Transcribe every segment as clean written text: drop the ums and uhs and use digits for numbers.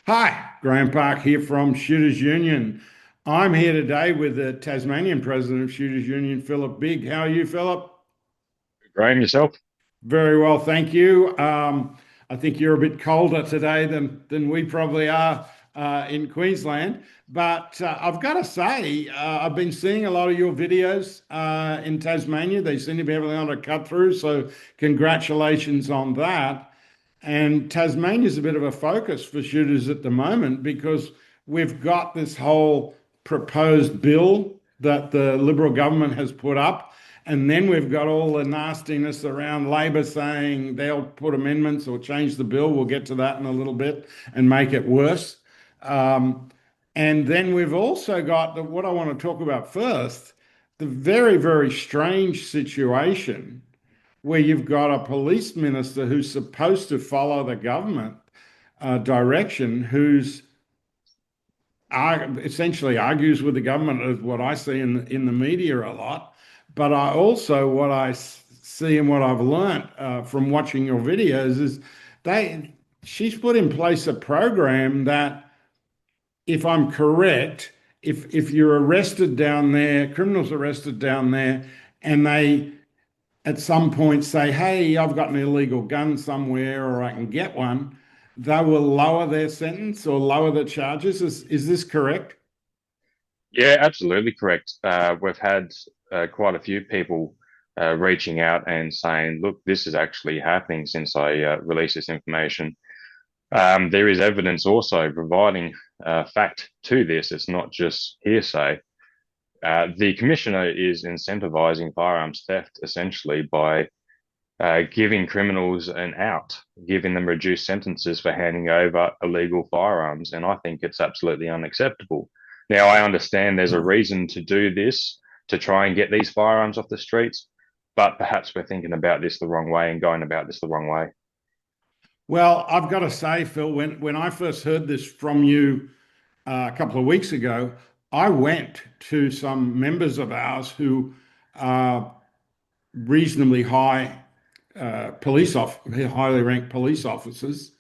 Hi, Graham Park here from Shooters Union. I'm here today with the Tasmanian president of Shooters Union, Philip Big. How are you, Philip? Graham, yourself? Very well, thank you. I think you're a bit colder today than we probably are in Queensland. But I've got to say, I've been seeing a lot of your videos in Tasmania. They seem to be having a lot of cut through. So congratulations on that. And Tasmania's a bit of a focus for shooters at the moment because we've got this whole proposed bill that the Liberal government has put up. And then we've got all the nastiness around Labor saying they'll put amendments or change the bill. We'll get to that in a little bit and make it worse. Um, and then we've also got what I want to talk about first, the very, very strange situation where you've got a police minister who's supposed to follow the government direction, who's essentially argues with the government, is what I see in the media a lot. But I also what I see and what I've learnt from watching your videos is they she's put in place a program that, if I'm correct, if you're arrested down there, criminals arrested down there, and they at some point say, hey, I've got an illegal gun somewhere or I can get one, they will lower their sentence or lower the charges. Is this correct? Yeah, absolutely correct. We've had quite a few people reaching out and saying, look, this is actually happening since I released this information. There is evidence also providing fact to this. It's not just hearsay. The commissioner is incentivizing firearms theft essentially by giving criminals an out, giving them reduced sentences for handing over illegal firearms. And I think it's absolutely unacceptable. Now, I understand there's a reason to do this to try and get these firearms off the streets, but perhaps we're thinking about this the wrong way and going about this the wrong way. Well, I've got to say, Phil, when I first heard this from you a couple of weeks ago, I went to some members of ours who are reasonably highly ranked police officers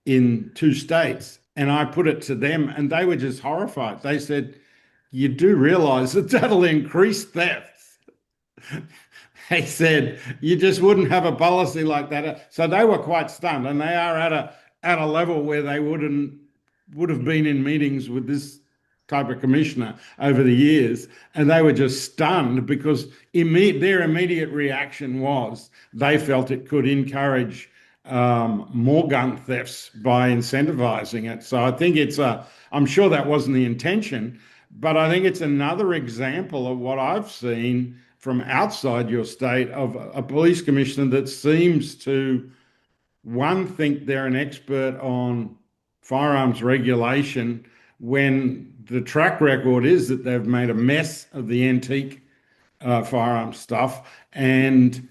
in two states. And I put it to them, and they were just horrified. They said, you do realize that that'll increase thefts. They said you just wouldn't have a policy like that. So they were quite stunned, and they are at a level where they would have been in meetings with this type of commissioner over the years, and they were just stunned because their immediate reaction was they felt it could encourage more gun thefts by incentivizing it. So I think I'm sure that wasn't the intention, but I think it's another example of what I've seen from outside your state of a police commissioner that seems to, one, think they're an expert on firearms regulation when the track record is that they've made a mess of the antique firearms stuff, and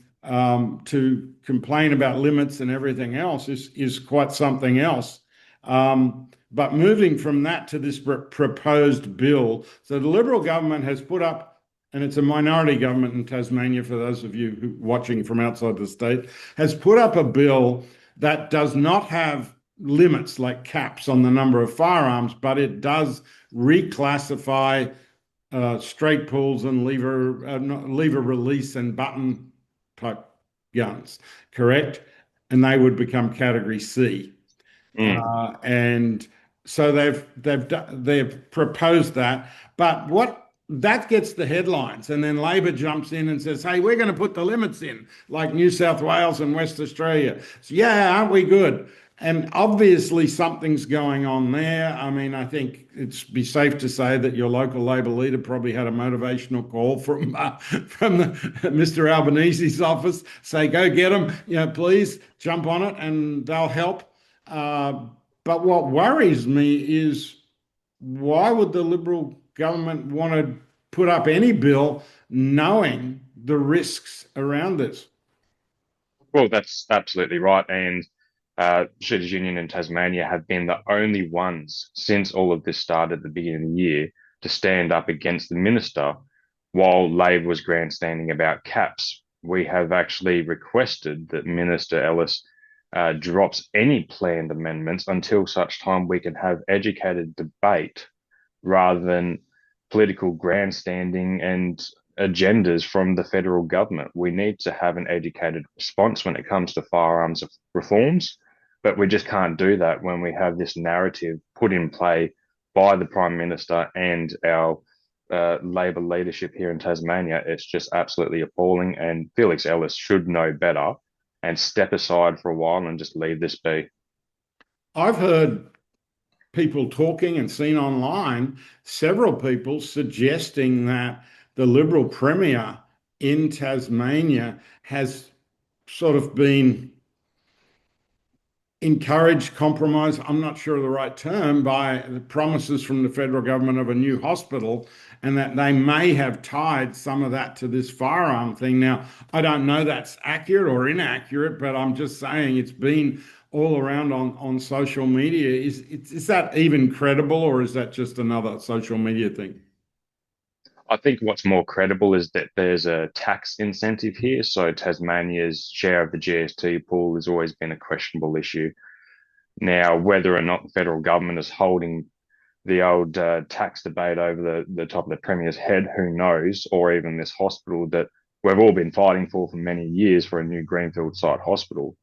to complain about limits and everything else is quite something else. But moving from that to this proposed bill, so the Liberal government has put up, and it's a minority government in Tasmania, for those of you who watching from outside the state, has put up a bill that does not have limits like caps on the number of firearms, but it does reclassify straight pulls and lever release and button type guns, correct? And they would become category C. Mm. And so they've proposed that, but what that gets the headlines, and then Labor jumps in and says, "Hey, we're going to put the limits in, like New South Wales and West Australia." So, yeah, aren't we good? And obviously something's going on there. I mean, I think it's be safe to say that your local Labor leader probably had a motivational call from Mr. Albanese's office, say, "Go get them, please jump on it, and they'll help." Uh, but what worries me is, why would the Liberal government want to put up any bill knowing the risks around this? Well, that's absolutely right. And Shooters Union in Tasmania have been the only ones since all of this started at the beginning of the year to stand up against the minister while Labor was grandstanding about caps. We have actually requested that Minister Ellis drops any planned amendments until such time we can have educated debate rather than political grandstanding and agendas from the federal government. We need to have an educated response when it comes to firearms reforms, but we just can't do that when we have this narrative put in play by the Prime Minister and our Labor leadership here in Tasmania. It's just absolutely appalling, and Felix Ellis should know better and step aside for a while and just leave this be. I've heard people talking and seen online several people suggesting that the Liberal Premier in Tasmania has sort of been encouraged, compromise, I'm not sure of the right term, by the promises from the federal government of a new hospital, and that they may have tied some of that to this firearm thing. Now, I don't know that's accurate or inaccurate, but I'm just saying it's been all around on social media. Is that even credible, or is that just another social media thing? I think what's more credible is that there's a tax incentive here. So Tasmania's share of the GST pool has always been a questionable issue. Now, whether or not the federal government is holding the old tax debate over the top of the Premier's head, who knows? Or even this hospital that we've all been fighting for many years for a new Greenfield site hospital.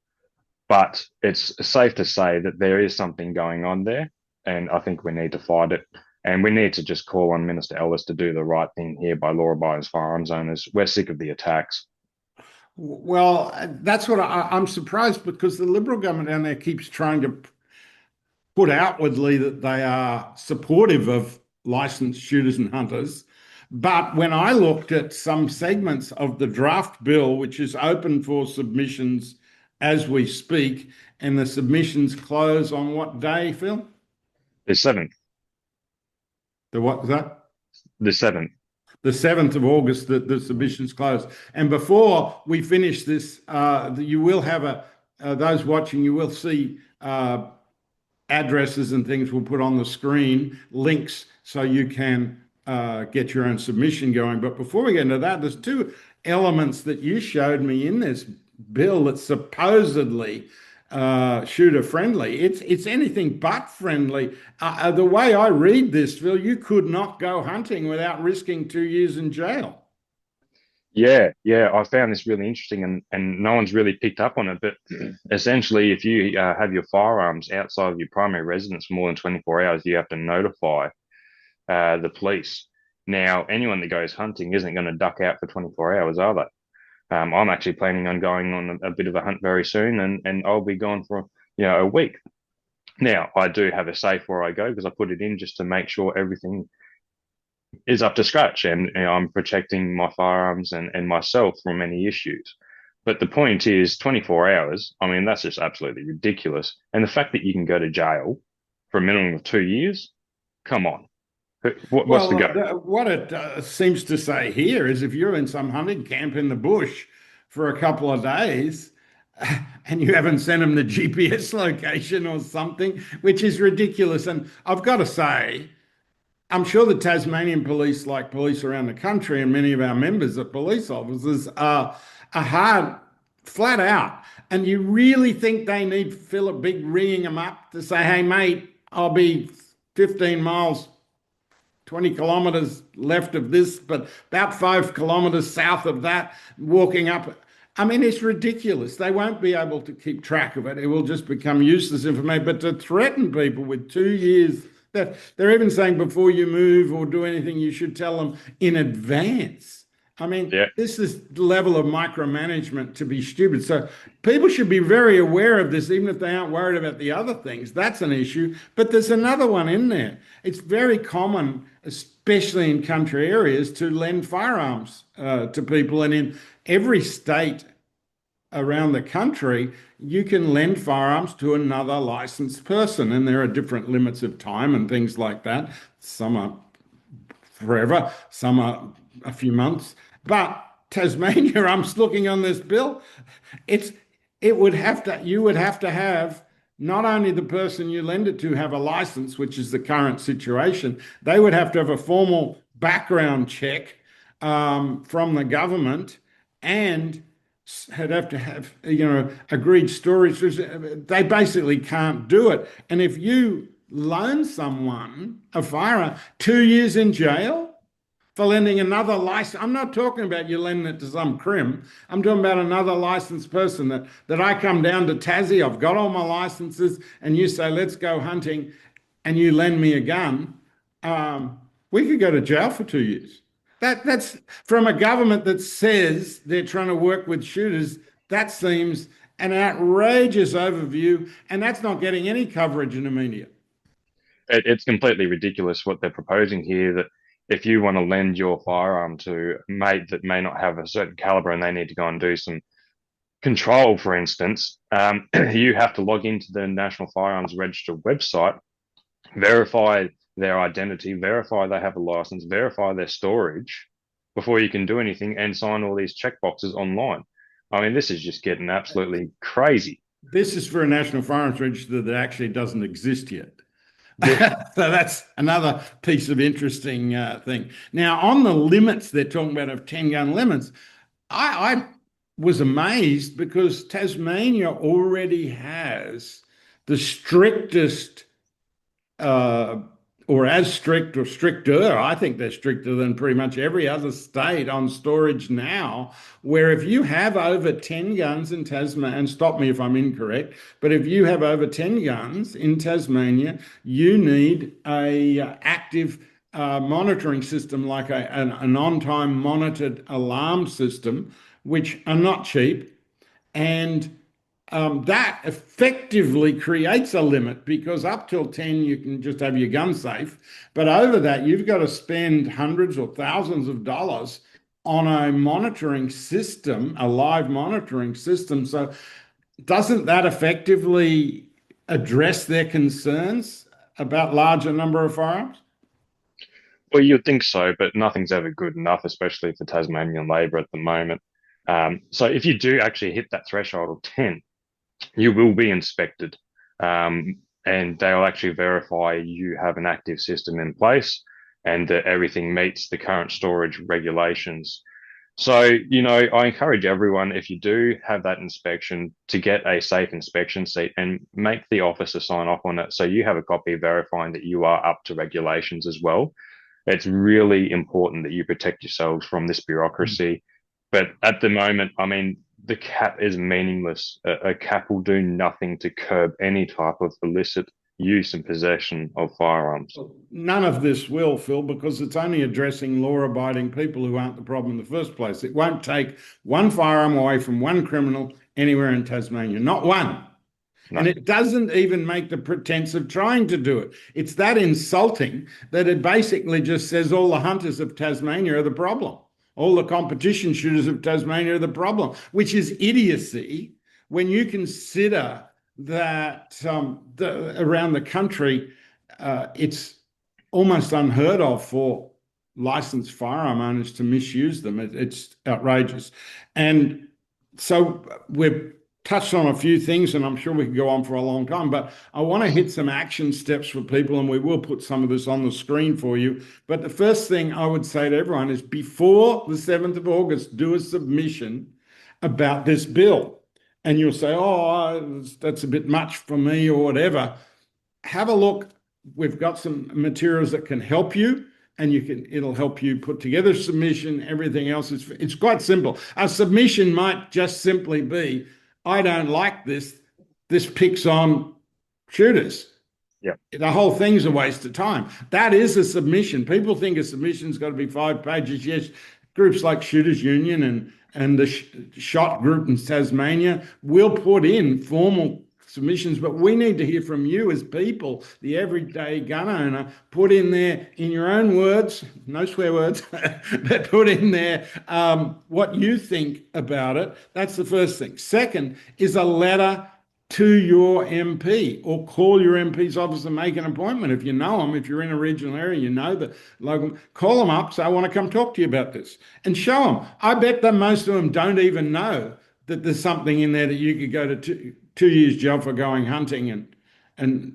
But it's safe to say that there is something going on there, and I think we need to fight it. And we need to just call on Minister Ellis to do the right thing here by law-abiding firearms owners. We're sick of the attacks. Well, that's what I'm surprised, because the Liberal government down there keeps trying to put outwardly that they are supportive of licensed shooters and hunters. But when I looked at some segments of the draft bill, which is open for submissions as we speak, and the submissions close on what day, Phil? The 7th, The what was that? the 7th. The 7th of August, the submissions close. And before we finish this, you will have those watching, you will see addresses and things we'll put on the screen, links so you can get your own submission going. But before we get into that, there's two elements that you showed me in this bill that's supposedly shooter friendly. It's anything but friendly. The way I read this, Phil, you could not go hunting without risking 2 years in jail. Yeah, I found this really interesting, and no one's really picked up on it. But essentially, if you have your firearms outside of your primary residence for more than 24 hours, you have to notify the police. Now, anyone that goes hunting isn't going to duck out for 24 hours, are they? I'm actually planning on going on a bit of a hunt very soon, and I'll be gone for a week. Now, I do have a safe where I go because I put it in just to make sure everything is up to scratch, and I'm protecting my firearms and myself from any issues. But the point is 24 hours. I mean, that's just absolutely ridiculous. And the fact that you can go to jail for a minimum of 2 years, come on. What's the Well, go? what it seems to say here is if you're in some hunting camp in the bush for a couple of days and you haven't sent them the GPS location or something, which is ridiculous. And I've got to say, I'm sure the Tasmanian police, like police around the country, and many of our members are police officers, are hard, flat out. And you really think they need Philip Big ringing them up to say, hey, mate, I'll be 15 miles 20 kilometers left of this, but about 5 kilometers south of that, walking up. I mean, it's ridiculous. They won't be able to keep track of it. It will just become useless information. But to threaten people with 2 years, that they're even saying before you move or do anything, you should tell them in advance. I mean, Yeah, this is the level of micromanagement to be stupid. So people should be very aware of this, even if they aren't worried about the other things. That's an issue. But there's another one in there. It's very common, especially in country areas, to lend firearms to people. And in every state around the country, you can lend firearms to another licensed person. And there are different limits of time and things like that. Some are forever, some are a few months. But Tasmania, I'm just looking on this bill, it's it would have to you would have to have not only the person you lend it to have a license, which is the current situation, they would have to have a formal background check from the government, and have to have, agreed storage. They basically can't do it. And if you loan someone a firearm, 2 years in jail for lending another license. I'm not talking about you lending it to some crim. I'm talking about another licensed person that I come down to Tassie. I've got all my licenses, and you say, let's go hunting, and you lend me a gun. We could go to jail for 2 years. That's from a government that says they're trying to work with shooters. That seems an outrageous overview, and that's not getting any coverage in the media. It's completely ridiculous what they're proposing here. That if you want to lend your firearm to a mate that may not have a certain caliber and they need to go and do some control, for instance, you have to log into the National Firearms Register website, verify their identity, verify they have a license, verify their storage before you can do anything, and sign all these checkboxes online. I mean, this is just getting absolutely crazy. This is for a National Firearms Register that actually doesn't exist yet. Yeah. So that's another piece of interesting thing. Now, on the limits they're talking about of 10-gun limits, I was amazed because Tasmania already has the strictest, or as strict or stricter, I think they're stricter than pretty much every other state on storage now, where if you have over 10 guns in Tasmania, and stop me if I'm incorrect, but if you have over 10 guns in Tasmania, you need a active monitoring system like an on-time monitored alarm system, which are not cheap. And that effectively creates a limit because up till 10, you can just have your gun safe. But over that, you've got to spend hundreds or thousands of dollars on a monitoring system, a live monitoring system. So, doesn't that effectively address their concerns about larger number of firearms? Well, you'd think so, but nothing's ever good enough, especially for Tasmanian Labor at the moment. So if you do actually hit that threshold of 10, you will be inspected, and they'll actually verify you have an active system in place and that everything meets the current storage regulations. So, I encourage everyone, if you do have that inspection, to get a safe inspection seat and make the officer sign off on it so you have a copy verifying that you are up to regulations as well. It's really important that you protect yourselves from this bureaucracy. But at the moment, I mean, the cap is meaningless. A cap will do nothing to curb any type of illicit use and possession of firearms. None of this will, Phil, because it's only addressing law-abiding people who aren't the problem in the first place. It won't take one firearm away from one criminal anywhere in Tasmania, not one. No. And it doesn't even make the pretense of trying to do it. It's that insulting that it basically just says all the hunters of Tasmania are the problem. All the competition shooters of Tasmania are the problem, which is idiocy when you consider that around the country, it's almost unheard of for licensed firearm owners to misuse them. It's outrageous. And so we've touched on a few things, and I'm sure we could go on for a long time, but I want to hit some action steps for people, and we will put some of this on the screen for you. But the first thing I would say to everyone is before the 7th of August, do a submission about this bill. And you'll say, oh, that's a bit much for me or whatever. Have a look. We've got some materials that can help you, and it'll help you put together a submission. Everything else it's quite simple. A submission might just simply be, I don't like this. This picks on shooters. Yeah. The whole thing's a waste of time. That is a submission. People think a submission's got to be 5 pages. Yes, groups like Shooters Union and the Shot Group in Tasmania will put in formal submissions, but we need to hear from you as people, the everyday gun owner. Put in there, in your own words, no swear words, but put in there what you think about it. That's the first thing. Second is a letter to your MP, or call your MP's office and make an appointment. If you know them, if you're in a regional area, you know the local, call them up, say, I want to come talk to you about this, and show them. I bet that most of them don't even know that there's something in there that you could go to 2 years jail for going hunting and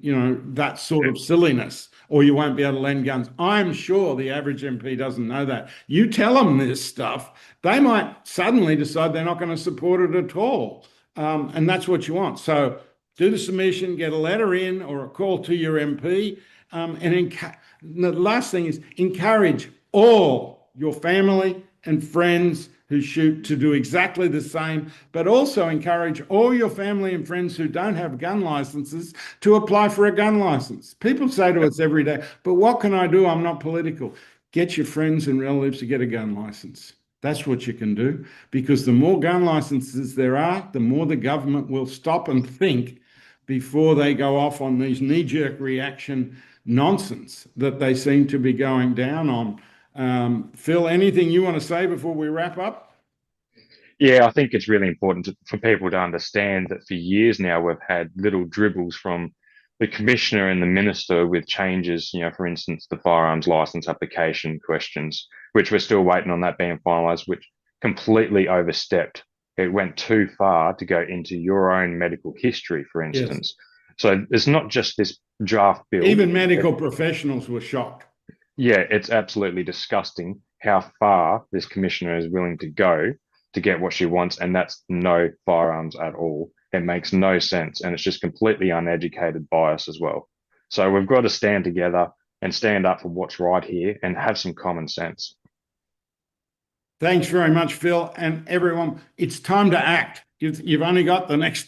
that sort of silliness, or you won't be able to lend guns. I'm sure the average MP doesn't know that. You tell them this stuff, they might suddenly decide they're not going to support it at all, and that's what you want. So do the submission, get a letter in or a call to your MP, the last thing is encourage all your family and friends who shoot to do exactly the same, but also encourage all your family and friends who don't have gun licenses to apply for a gun license. People say to us every day, but what can I do? I'm not political. Get your friends and relatives to get a gun license. That's what you can do, because the more gun licenses there are, the more the government will stop and think before they go off on these knee-jerk reaction nonsense that they seem to be going down on. Phil, anything you want to say before we wrap up? Yeah, I think it's really important for people to understand that for years now we've had little dribbles from the commissioner and the minister with changes, for instance, the firearms license application questions, which we're still waiting on that being finalised, which completely overstepped. It went too far to go into your own medical history, for Yes. instance. So it's not just this draft bill. Even medical professionals were shocked. Yeah, it's absolutely disgusting how far this commissioner is willing to go to get what she wants, and that's no firearms at all. It makes no sense, and it's just completely uneducated bias as well. So we've got to stand together and stand up for what's right here and have some common sense. Thanks very much, Phil. And everyone, it's time to act. You've only got the next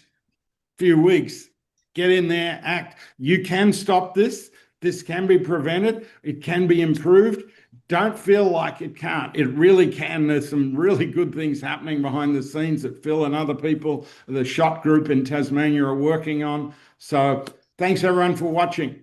few weeks. Get in there, act. You can stop this. This can be prevented. It can be improved. Don't feel like it can't. It really can. There's some really good things happening behind the scenes that Phil and other people, the shot group in Tasmania, are working on. So thanks everyone for watching.